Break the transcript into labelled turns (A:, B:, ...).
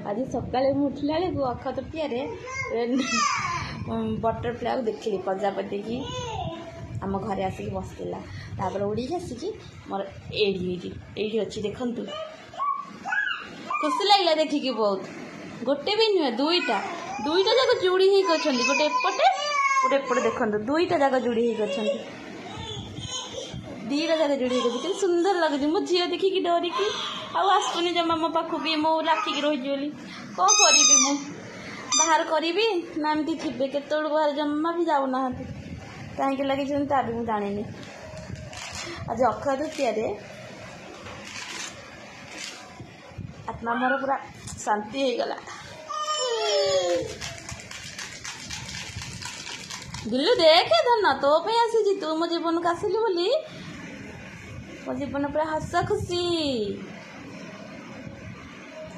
A: आज सकाଳେ ମୁଁ ଉଠିଲା ବେଳକୁ ଅକ୍ଷୟ ତୃତୀୟାରେ ବଟରଫ୍ଲାଏ ଦେଖିଲି ପ୍ରଜାପତି କି ଆମ ଘରେ ଆସିକି ବସିଥିଲା। ତାପରେ ଉଡ଼ିକି ଆସିକି ମୋର ଏଇଠି ଅଛି ଦେଖନ୍ତୁ। ଖୁସି ଲାଗିଲା ଦେଖିକି ବହୁତ। ଗୋଟେ ବି ନୁହେଁ ଦୁଇଟା ଯାକ ଯୋଡ଼ି ହେଇକି ଅଛନ୍ତି। ଗୋଟେ ଏପଟେ ଗୋଟେ ଏପଟେ ଦେଖନ୍ତୁ ଦୁଇଟା ଯାକ ଯୋଡ଼ି ହେଇକି ଅଛନ୍ତି। ଦୁଇଟା ଯାକ ଯୋଡ଼ି ହେଇକି ଅଛି। କେତେ ସୁନ୍ଦର ଲାଗୁଛି। ମୋ ଝିଅ ଦେଖିକି ଡରିକି ଆଉ ଆସୁନି ଜମା ମୋ ପାଖକୁ ବି। ମୁଁ ଲାଖିକି ରହିଛି ବୋଲି କ'ଣ କରିବି ମୁଁ? ବାହାର କରିବି ନା ଏମିତି ଥିବେ? କେତେବେଳୁ ବାହାର ଜମା ବି ଯାଉନାହାନ୍ତି। କାହିଁକି ଲାଗିଛନ୍ତି ତା ବି ମୁଁ ଜାଣିନି। ଆଜି ଅକ୍ଷୟ ତୃତୀୟାରେ ଆତ୍ମା ମୋର ପୁରା ଶାନ୍ତି ହେଇଗଲା। ଦିଲୁ ଦେଖେ ଧନ ତୋ ପାଇଁ ଆସିଛି। ତୁ ମୋ ଜୀବନକୁ ଆସିଲି ବୋଲି ମୋ ଜୀବନ ପୁରା ହସ ଖୁସି।